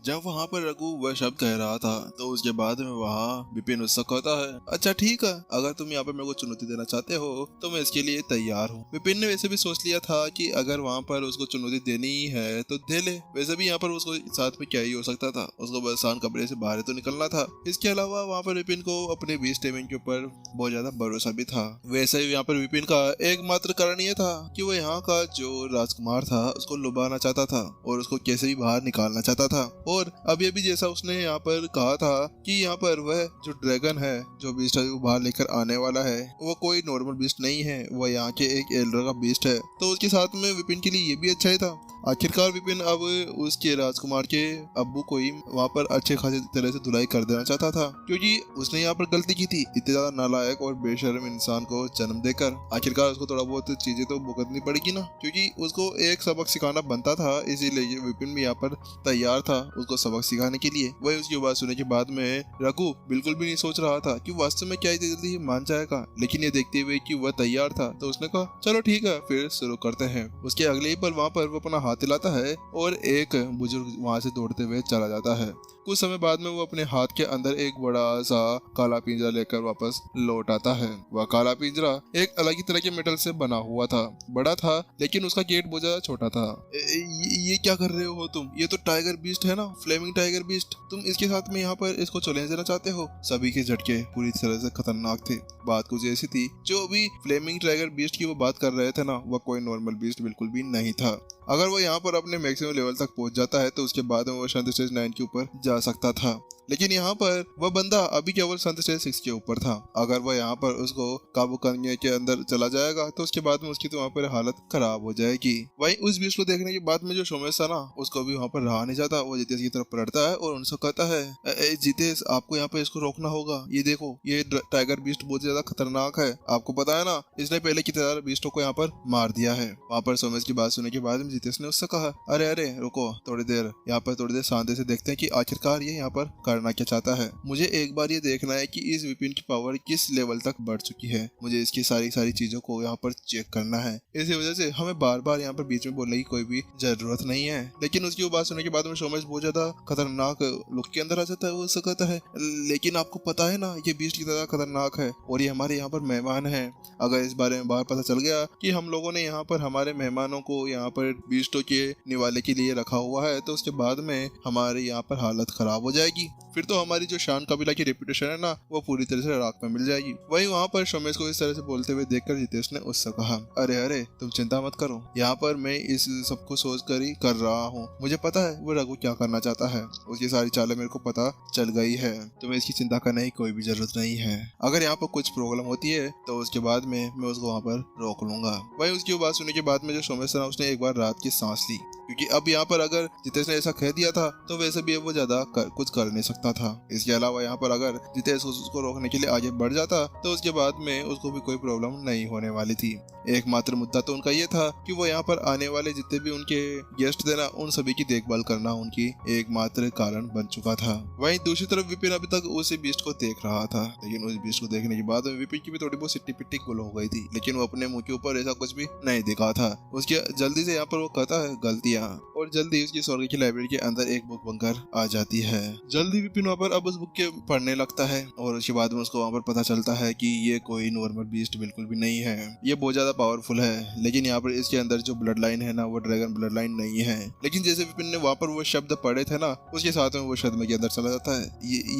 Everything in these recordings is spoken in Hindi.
जब वहाँ पर रघु वह शब्द कह रहा था तो उसके बाद में वहाँ विपिन उत्सुक होता है। अच्छा ठीक है, अगर तुम यहाँ पर मेरे को चुनौती देना चाहते हो तो मैं इसके लिए तैयार हूँ। विपिन ने वैसे भी सोच लिया था कि अगर वहाँ पर उसको चुनौती देनी ही है तो दे ले। वैसे भी यहाँ पर उसको साथ में क्या ही हो सकता था, उसको बस शान कमरे से बाहर तो निकलना था। इसके अलावा वहाँ पर विपिन को अपने बीस टाइमिंग के ऊपर बहुत ज्यादा भरोसा भी था। वैसे ही यहाँ पर विपिन का एकमात्र कारण ये था कि वो यहाँ का जो राजकुमार था उसको लुभाना चाहता था और उसको कैसे भी बाहर निकालना चाहता था। और अभी अभी जैसा उसने यहाँ पर कहा था कि यहाँ पर वह जो ड्रैगन है, जो बीस्ट है, वो बाहर लेकर आने वाला है, वो कोई नॉर्मल बीस्ट नहीं है, वो यहाँ के एक एल्डर का बीस्ट है। तो उसके साथ में विपिन के लिए ये भी अच्छा ही था। आखिरकार विपिन अब उसके राजकुमार के अब्बू को ही वहाँ पर अच्छे खासे तरह से धुलाई कर देना चाहता था, क्योंकि उसने यहाँ पर गलती की थी इतने ज्यादा नालायक और बेशर्म इंसान को जन्म देकर। आखिरकार उसको थोड़ा बहुत चीजें तो भुगतनी पड़ेगी ना, क्योंकि उसको एक सबक सिखाना बनता था। इसीलिए विपिन भी यहाँ पर तैयार था उसको सबक सिखाने के लिए। वही उसकी बात सुनने के बाद में रघु बिल्कुल भी नहीं सोच रहा था कि वास्तव में क्या इतनी जल्दी मान जाएगा, लेकिन ये देखते हुए कि वह तैयार था तो उसने कहा चलो ठीक है फिर शुरू करते हैं। उसके अगले ही पल वहाँ पर वो अपना हाथ हिलाता है और एक बुजुर्ग वहाँ से दौड़ते हुए चला जाता है। कुछ समय बाद में वो अपने हाथ के अंदर एक बड़ा सा काला पिंजरा लेकर वापस लौट आता है। वह काला पिंजरा एक अलग ही तरह के मेटल से बना हुआ था, बड़ा था लेकिन उसका गेट बहुत ज्यादा छोटा था। ये क्या कर रहे हो तुम? ये तो टाइगर बीस्ट है ना, फ्लेमिंग टाइगर बीस्ट। तुम इसके साथ में यहाँ पर इसको चैलेंज देना चाहते हो? सभी के झटके पूरी तरह से खतरनाक थे। बात कुछ ऐसी थी, जो अभी फ्लेमिंग टाइगर बीस्ट की वो बात कर रहे थे ना, वह कोई नॉर्मल बीस्ट बिल्कुल भी नहीं था। अगर वो यहाँ पर अपने मैक्सिमम लेवल तक पहुंच जाता है तो उसके बाद में वो शांति स्टेज 9 के ऊपर जा सकता था, लेकिन यहाँ पर वह बंदा अभी केवल शांति स्टेज 6 के ऊपर था। अगर वह यहाँ पर उसको काबू करने के अंदर चला जाएगा तो उसके बाद में उसकी तो वहाँ पर हालत खराब हो जाएगी। वहीं उस बीच को देखने के बाद में जो सोमेश था ना, उसको भी वहाँ पर रहा नहीं जाता। वो जितेश की तरफ पलटता है और उनसे कहता है जितेश, आपको यहाँ पे इसको रोकना होगा। ये देखो, ये टाइगर बीस्ट बहुत ज्यादा खतरनाक है, आपको पता है ना, इसने पहले कितने सारे बीस्टों को यहाँ पर मार दिया है। वहाँ पर सोमेश की बात सुनने के बाद जितेश ने उससे कहा अरे अरे रुको, थोड़ी देर यहाँ पर थोड़ी देर शांति से देखते हैं कि आखिरकार ये यहाँ पर करना क्या चाहता है। मुझे एक बार ये देखना है कि इस विपिन की पावर किस लेवल तक बढ़ चुकी है। मुझे इसकी सारी चीजों को यहाँ पर चेक करना है। इसी वजह से हमें बार बार यहाँ पर बीच में बोलने की कोई भी जरूरत नहीं है। लेकिन उसकी वो बात सुनने के बाद में सोमेश बहुत ज्यादा खतरनाक लुक के अंदर आ जाता है। वो उससे कहता है लेकिन आपको पता है ना, ये बीस्ट की तरह खतरनाक है और ये हमारे यहाँ पर मेहमान है। अगर इस बारे में बाहर पता चल गया कि हम लोगों ने यहाँ पर हमारे मेहमानों को यहाँ पर बीस्टों के निवाले के लिए रखा हुआ है, तो उसके बाद में हमारे यहाँ पर हालत खराब हो जाएगी। फिर तो हमारी जो शान कबीला की रेपुटेशन है ना, वो पूरी तरह से राख में मिल जाएगी। वहीं वहाँ पर सोमेश को इस तरह से बोलते हुए देखकर जितेश ने उससे कहा अरे अरे तुम चिंता मत करो, यहाँ पर मैं इस सब को सोच कर ही कर रहा हूँ। मुझे पता है वो रघु क्या करना चाहता है, उसकी सारी चालें मेरे को पता चल गई है। तुम्हें इसकी चिंता करने की कोई भी जरूरत नहीं है। अगर यहाँ पर कुछ प्रॉब्लम होती है तो उसके बाद में मैं उसको वहाँ पर रोक लूंगा। वहीं उसकी बात सुनने के बाद में जो सोमेश था उसने एक बार रात की सांस ली, क्योंकि अब यहाँ पर अगर जितेश ने ऐसा कह दिया था तो वैसे भी वो ज्यादा कुछ कर नहीं सकता था। इसके अलावा यहाँ पर अगर जितेश उसको रोकने के लिए आगे बढ़ जाता तो उसके बाद में उसको भी कोई प्रॉब्लम नहीं होने वाली थी। एकमात्र मुद्दा तो उनका ये था कि वो यहाँ पर आने वाले जितने भी उनके गेस्ट थे ना, उन सभी की देखभाल करना उनकी एकमात्र कारण बन चुका था। वहीं दूसरी तरफ विपिन अभी तक उसी बीस्ट को देख रहा था, लेकिन उस बीस्ट को देखने के बाद विपिन की भी थोड़ी बहुत सिट्टी पिट्टी गुल हो गई थी, लेकिन वो अपने मुंह के ऊपर ऐसा कुछ भी नहीं दिखा था। उसके जल्दी से यहाँ पर वो कहता है गलतियाँ, और जल्दी उसकी स्वर्ग की लाइब्रेरी के अंदर एक बुक बनकर आ जाती है। जल्दी विपिन वहाँ पर अब उस बुक के पढ़ने लगता है और उसके बाद में उसको वहाँ पर पता चलता है कि ये कोई नॉर्मल बीस्ट बिल्कुल भी नहीं है, ये बहुत ज्यादा पावरफुल है। लेकिन यहाँ पर इसके अंदर जो ब्लड लाइन है ना, वो ड्रैगन ब्लड लाइन नहीं है। लेकिन जैसे विपिन ने वहाँ पर वो शब्द पढ़े थे ना, उसके साथ में वो शब्द के अंदर चला जाता है।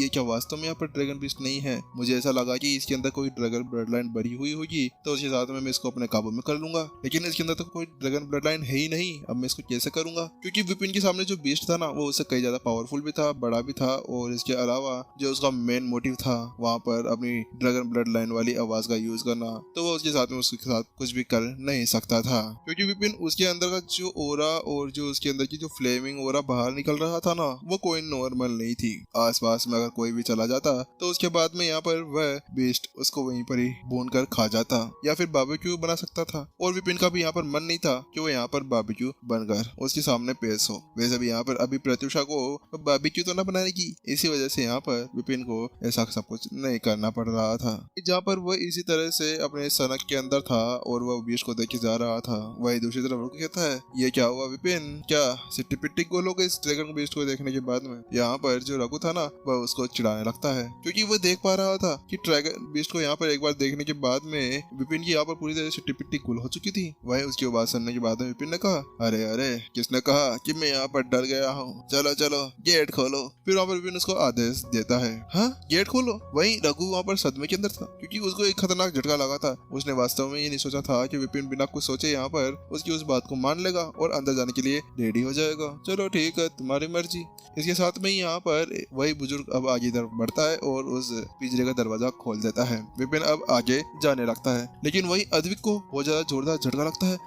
ये क्या वास्तव में यहाँ पर ड्रैगन बीस्ट नहीं है? मुझे ऐसा लगा कि इसके अंदर कोई ड्रैगन ब्लड लाइन भरी हुई होगी तो उसके साथ में मैं इसको अपने काबू में कर लूंगा, लेकिन इसके अंदर तो कोई ड्रैगन ब्लड लाइन है ही नहीं। अब मैं इसको कैसे करूंगा? क्योंकि विपिन के सामने जो बीस्ट था ना, वो उससे कई ज्यादा पावरफुल भी था, बड़ा भी था, और इसके अलावा जो उसका मेन मोटिव था वहाँ पर अपनी ड्रैगन ब्लड लाइन वाली आवाज का यूज करना, तो वो उसके साथ में उसके साथ कुछ भी कर नहीं सकता था। क्योंकि विपिन उसके अंदर का जो ओरा और जो उसके अंदर की जो फ्लेमिंग ओरा बाहर निकल रहा था ना, वो कोई नॉर्मल नहीं थी। आसपास में अगर कोई भी चला जाता तो उसके बाद में यहाँ पर वह बीस्ट उसको वहीं पर ही भून कर खा जाता या फिर बारबेक्यू बना सकता था। और विपिन का भी यहाँ पर मन नहीं था कि वो यहाँ पर बारबेक्यू बनकर उसके सामने पेश हो। वैसे भी यहाँ पर अभी प्रत्युषा को बारबेक्यू तो ना बनाने की, इसी वजह से यहाँ पर विपिन को ऐसा सब कुछ नहीं करना पड़ रहा था। जहाँ पर वह इसी तरह से अपने सनक के अंदर था और वह बीच को देखे जा रहा था, वही दूसरी तरफ रुक कहता है, ये क्या हुआ विपिन, क्या सिट्टी पिट्टी गोलोगे इस ड्रैगन बीस्ट को देखने के बाद में। यहाँ पर जो रघु था ना वह उसको चिढ़ाने लगता है, क्योंकि वह देख पा रहा था कि ड्रैगन बीस्ट को यहाँ पर एक बार देखने के बाद में विपिन की यहाँ पर पूरी तरह से सिट्टी पिट्टी गुल हो चुकी थी। वही उसकी बात सुनने के बाद में विपिन ने कहा, अरे अरे किसने कहा कि मैं यहाँ पर डर गया हूँ, चलो चलो गेट खोलो। फिर वहाँ पर विपिन उसको आदेश देता है, हाँ गेट खोलो। वहीं रघु वहाँ पर सदमे के अंदर था, क्योंकि उसको एक खतरनाक झटका लगा था। उसने वास्तव में ये नहीं सोचा था कि विपिन बिना कुछ सोचे यहाँ पर उसकी उस बात को मान लेगा और अंदर जाने के लिए रेडी हो जाएगा। चलो ठीक है तुम्हारी मर्जी। इसके साथ में यहाँ पर वही बुजुर्ग अब आगे तरफ बढ़ता है और उस पिंजरे का दरवाजा खोल देता है। विपिन अब आगे जाने लगता है, लेकिन वही अद्विक को बहुत ज्यादा जोरदार झटका लगता है।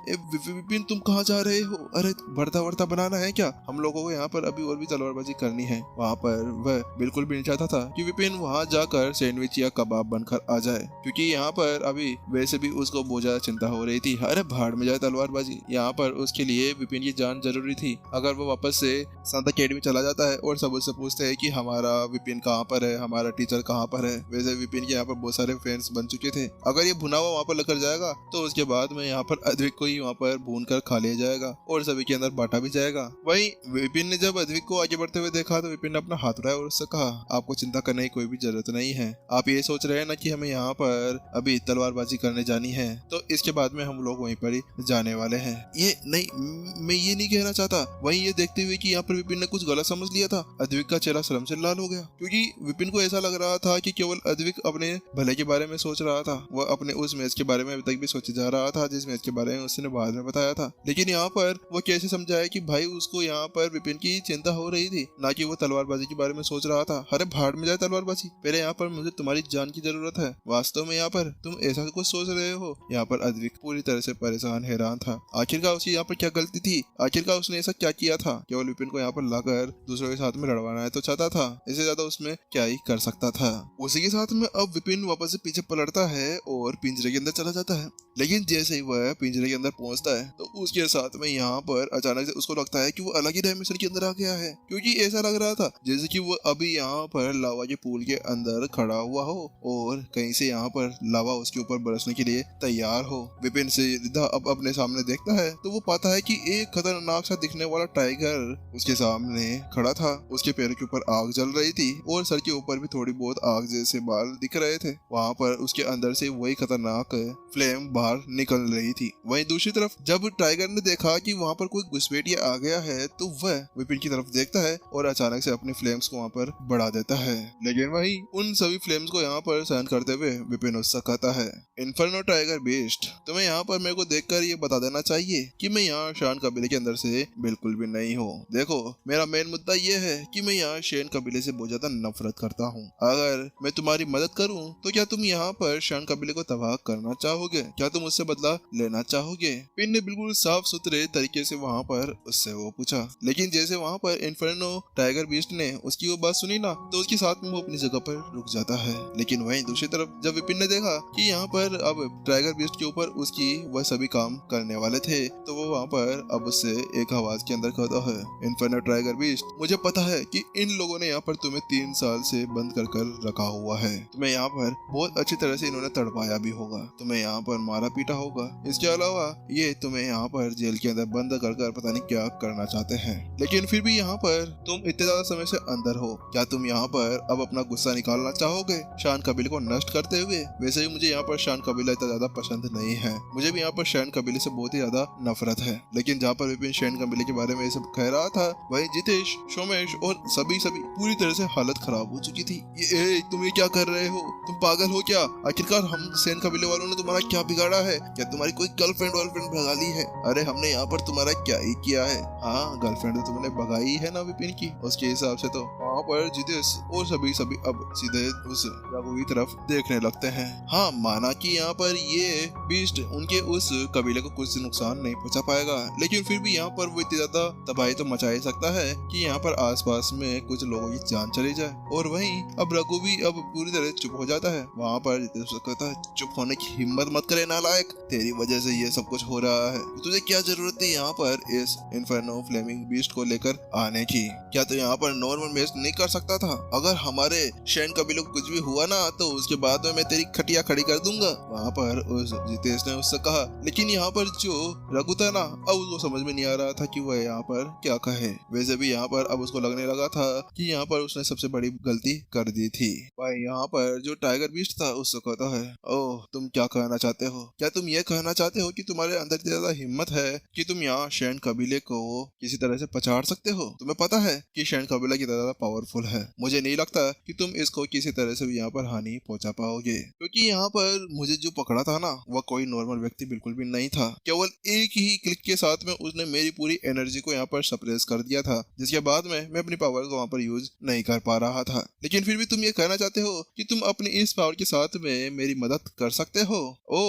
विपिन तुम कहाँ जा रहे हो, अरे बढ़ता बढ़ता बनाना है क्या, हम लोगों को यहाँ पर अभी और भी तलवारबाजी करनी है। वहाँ पर वह बिल्कुल भी नहीं चाहता था कि विपिन वहाँ जाकर सैंडविच या कबाब बनकर आ जाए, क्योंकि यहाँ पर अभी वैसे भी उसको बहुत ज्यादा चिंता हो रही थी। अरे भाड़ में जाए तलवारबाजी, यहाँ पर उसके लिए विपिन की जान जरूरी थी। अगर वो वापस से संत अकेडमी चला जाता है और सब उससे पूछते हैं कि हमारा विपिन कहाँ पर है, हमारा टीचर कहाँ पर है। वैसे विपिन के यहाँ पर बहुत सारे फ्रेंड्स बन चुके थे, अगर ये भुना हुआ वहाँ पर लेकर जाएगा तो उसके बाद में यहाँ पर अद्विक को ही वहाँ पर भून कर खा लिया जाएगा और सभी के अंदर बांटा भी जाएगा। वहीं विपिन ने जब अद्विक को आगे बढ़ते हुए देखा तो विपिन ने अपना हाथ उठाया और उससे कहा, आपको चिंता करने की कोई भी जरूरत नहीं है। आप ये सोच रहे हैं ना कि हमें यहाँ पर अभी तलवारबाजी करने जानी है, तो इसके बाद में हम लोग वहीं पर ही जाने वाले हैं। ये नहीं, मैं ये नहीं कहना चाहता। वहीं ये देखते हुए कि यहाँ पर विपिन ने कुछ गलत समझ लिया था, अद्विक का चेहरा शर्म से लाल हो गया, क्योंकि विपिन को ऐसा लग रहा था कि केवल अद्विक अपने भले के बारे में सोच रहा था। वह अपने उस मैच के बारे में अभी तक भी सोचे जा रहा था जिस मैच के बारे में उसने बाद में बताया था। लेकिन यहाँ पर वो कैसे समझाया कि भाई उसको यहाँ पर विपिन की चिंता हो रही थी, ना कि वो तलवारबाजी के बारे में सोच रहा था। अरे भाड़ में जाए तलवारबाजी, पहले यहाँ पर मुझे तुम्हारी जान की जरूरत है। वास्तव में यहाँ पर तुम ऐसा कुछ सोच रहे हो। यहाँ पर अद्विक पूरी तरह से परेशान हैरान था। आखिरकार उसकी यहाँ पर क्या गलती थी, आखिरकार उसने ऐसा क्या किया था। केवल विपिन को यहाँ पर लाकर दूसरों के साथ में लड़वाना है तो चाहता था, इससे ज्यादा उसमें क्या ही कर सकता था। उसी के साथ में अब विपिन वापस से पीछे पलटता है और पिंजरे के अंदर चला जाता है। लेकिन जैसे ही वह पिंजरे के अंदर पहुंचता है तो उसके साथ में यहाँ पर अचानक से उसको लगता है कि वो अलग ही डायमेंशन के अंदर आ गया है, क्योंकि ऐसा लग रहा था जैसे कि वो अभी यहाँ पर लावा के पूल के अंदर खड़ा हुआ हो और कहीं से यहाँ पर लावा उसके ऊपर बरसने के लिए तैयार हो। विपिन सीधा अब अपने सामने देखता है तो वो पाता है कि एक खतरनाक सा दिखने वाला टाइगर उसके सामने खड़ा था। उसके पैर के ऊपर आग जल रही थी और सर के ऊपर भी थोड़ी बहुत आग जैसे बाल दिख रहे थे। वहाँ पर उसके अंदर से वही खतरनाक फ्लेम बाहर निकल रही थी। वहीं दूसरी तरफ जब टाइगर ने देखा कि वहाँ पर कोई घुसपैठिया आ गया है तो वह विपिन की तरफ देखता है और अचानक से अपने फ्लेम्स को वहाँ पर बढ़ा देता है। लेकिन वही उन सभी फ्लेम्स को यहाँ पर सहन करते हुए विपिन उससे कहता है, इन्फर्नो टाइगर बीस्ट, तुम्हें यहाँ पर मेरे को देखकर ये बता देना चाहिए कि मैं यहाँ शान कबीले के अंदर से बिल्कुल भी नहीं हूँ। देखो मेरा मेन मुद्दा ये है कि मैं यहाँ शेन कबीले से बहुत ज्यादा नफरत करता हूँ। अगर मैं तुम्हारी मदद करूँ तो क्या तुम यहाँ पर शान कबीले को तबाह करना चाहोगे? क्या तुम उससे बदला लेना चाहोगे? पिन ने बिल्कुल साफ सुथरे तरीके से वहाँ पर उससे वो पूछा। लेकिन जैसे वहाँ पर इन्फर्नो टाइगर बीस्ट ने उसकी वो बात सुनी ना तो उसके साथ में वो अपनी जगह पर रुक जाता है। लेकिन वहीं दूसरी तरफ जब विपिन ने देखा कि यहाँ पर अब टाइगर बीस्ट के ऊपर उसकी वह सभी काम करने वाले थे तो वो वहाँ पर अब उससे एक आवाज के अंदर कहता है, इन्फर्नो टाइगर बीस्ट, मुझे पता है कि इन लोगों ने यहाँ पर तुम्हें 3 साल से बंद कर कर रखा हुआ है। तुम्हें यहाँ पर बहुत अच्छी तरह से इन्होंने तड़पाया भी होगा, तुम्हें यहाँ पर मारा पीटा होगा। इसके अलावा ये तुम्हें यहाँ पर जेल के अंदर बंद कर कर पता नहीं क्या करना चाहते हैं। लेकिन फिर भी यहाँ पर तुम इतने ज्यादा समय से अंदर हो, क्या तुम यहाँ पर अब अपना गुस्सा निकालना चाहोगे शान कबीले को नष्ट करते हुए? वैसे ही मुझे यहाँ पर शान कबीला इतना ज्यादा पसंद नहीं है, मुझे भी यहाँ पर शान कबीले से बहुत ही ज्यादा नफरत है। लेकिन जहाँ पर विपिन शान कबीले के बारे में ये सब कह रहा था वही जितेश, सोमेश और सभी पूरी तरह से हालत खराब हो चुकी थी। ये तुम ये क्या कर रहे हो? तुम पागल हो क्या? आखिरकार हम सेन कबीले वालों ने तुम्हारा क्या बिगाड़ा है? क्या तुम्हारी कोई गर्लफ्रेंड भगा ली है? अरे हमने यहाँ पर तुम्हारा क्या ही किया है? हाँ गर्लफ्रेंड तो तुमने भगाई है ना विपिन की, उसके हिसाब से तो वहाँ पर जितेश और सभी सभी अब सीधे उस रघु की तरफ देखने लगते हैं। हाँ, माना कि यहाँ पर ये बीस्ट उनके उस कबीले को कुछ नुकसान नहीं पहुंचा पाएगा, लेकिन फिर भी यहाँ पर वो इतनी ज्यादा तबाही तो मचा ही सकता है कि यहाँ पर आसपास में कुछ लोगों की जान चली जाए। और वहीं अब रघु भी अब पूरी तरह चुप हो जाता है। वहाँ पर जितेश कहता है, चुप होने की हिम्मत मत करे नालायक, तेरी वजह से ये सब कुछ हो रहा है। तुझे क्या जरूरत थी यहाँ पर इस इन्फर्नो फ्लेमिंग बीस्ट को लेकर आने की? क्या तो यहाँ पर नॉर्मल मैच नहीं कर सकता था? अगर हमारे शैन कबीले को कुछ भी हुआ ना तो उसके बाद में मैं तेरी खटिया खड़ी कर दूंगा, वहाँ पर उस जितेश ने उससे कहा। लेकिन यहाँ पर जो रघु था ना, अब उसको समझ में नहीं आ रहा था कि वह यहाँ पर क्या कहे। वैसे भी यहाँ पर अब उसको लगने लगा था कि यहाँ पर उसने सबसे बड़ी गलती कर दी थी। भाई यहाँ पर जो टाइगर बीस्ट था उससे कहता है, ओह तुम क्या कहना चाहते हो? क्या तुम ये कहना चाहते हो कि तुम्हारे अंदर इतनी ज्यादा हिम्मत है कि तुम यहाँ शैन कबीले को किसी तरह से पछाड़ सकते हो? तुम्हें पता है कि शैन कबीला कितना ज्यादा पावरफुल है। मुझे नहीं लगता कि तुम इसको किसी तरह से भी यहाँ पर हानि पहुंचा पाओगे, क्योंकि यहाँ पर मुझे जो पकड़ा था ना वह कोई नॉर्मल व्यक्ति बिल्कुल भी नहीं था। केवल एक ही क्लिक के साथ में उसने मेरी पूरी एनर्जी को यहाँ पर सप्रेस कर दिया था, जिसके बाद में मैं अपनी पावर को वहाँ पर यूज नहीं कर पा रहा था। लेकिन फिर भी तुम ये कहना चाहते हो कि तुम अपनी इस पावर के साथ में मेरी मदद कर सकते हो? ओ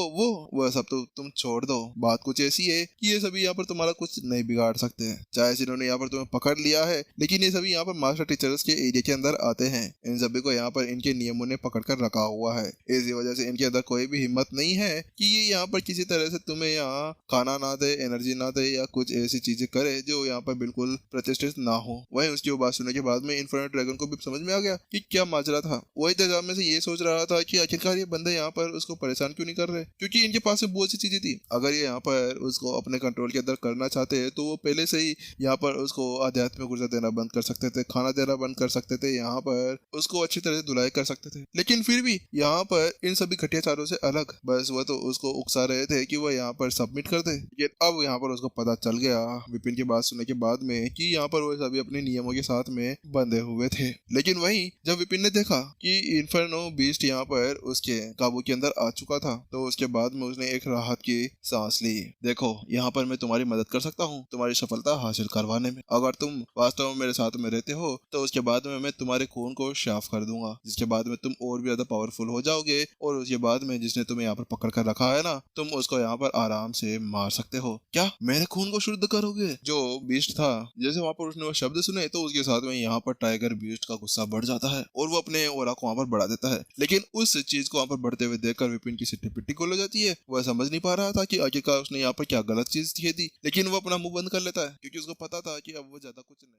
वह सब तो तुम छोड़ दो। बात कुछ ऐसी है कि ये सभी यहाँ पर तुम्हारा कुछ नहीं बिगाड़ सकते हैं। चाहे जिन्होंने यहाँ पर तुम्हें पकड़ लिया है, लेकिन ये सभी यहाँ पर मास्टर टीचर्स के एरिया के अंदर आते हैं। इन सभी को यहाँ पर इनके नियमों ने पकड़ कर रखा हुआ है। इसी वजह से इनके अंदर कोई भी हिम्मत नहीं है कि ये यहाँ पर किसी तरह से तुम्हें यहाँ खाना ना दे, एनर्जी ना दे या कुछ ऐसी चीजें करे जो यहाँ पर बिल्कुल प्रतिष्ठित ना हो। वही उसकी वो बात सुनने के बाद में इन्फर्नो ड्रैगन को भी समझ में आ गया कि क्या माजरा था। वही इंतजाम में से ये सोच रहा था कि आखिरकार ये बंदे यहाँ पर उसको परेशान क्यों नहीं कर रहे, क्योंकि इनके पास में बहुत सी चीजें थी। अगर ये यहाँ पर उसको अपने कंट्रोल के अंदर करना चाहते तो वो पहले से ही यहाँ पर उसको आध्यात्मिक ऊर्जा देना बंद कर सकते थे, खाना देना बंद कर सकते थे, यहाँ पर उसको अच्छी तरह से धुलाई कर सकते थे। लेकिन फिर भी यहाँ पर इन सभी घटियाचारों से अलग बस वो तो उसको उकसा रहे थे कि वह यहाँ पर सबमिट कर दे। लेकिन अब यहाँ पर उसको पता चल गया विपिन की बात सुनने के बाद में कि यहाँ पर वो सभी अपने नियमों के साथ में बंधे हुए थे। लेकिन वहीं जब विपिन ने देखा कि इन्फर्नो बीस्ट यहाँ पर उसके काबू के अंदर आ चुका था, तो उसके बाद में उसने एक राहत की सांस ली। देखो यहाँ पर मैं तुम्हारी मदद कर सकता हूँ तुम्हारी सफलता हासिल करवाने में। अगर तुम वास्तव में मेरे साथ में रहते हो तो उसके बाद में मैं तुम्हारे खून को साफ कर दूंगा, जिसके बाद में तुम और भी ज्यादा पावरफुल हो जाओगे। और उसके बाद में जिसने तुम्हें यहाँ पर पकड़ कर रखा है ना, तुम उसको यहाँ पर आराम से मार सकते हो। क्या मेरे खून को शुद्ध करोगे? जो बीस्ट था, जैसे वहाँ पर उसने वो शब्द सुने तो उसके साथ में यहाँ पर टाइगर बीस्ट का गुस्सा बढ़ जाता है और वो अपने ओरा को वहाँ पर बढ़ा देता है। लेकिन उस चीज को वहाँ पर बढ़ते हुए देखकर विपिन की सिट्टी पिट्टी गोल हो जाती है। वह समझ नहीं पा रहा था कि आखिरकार उसने यहाँ पर क्या गलत चीज की थी, लेकिन वो अपना मुंह बंद कर लेता है क्योंकि उसको पता था कि अब वो ज्यादा कुछ नहीं।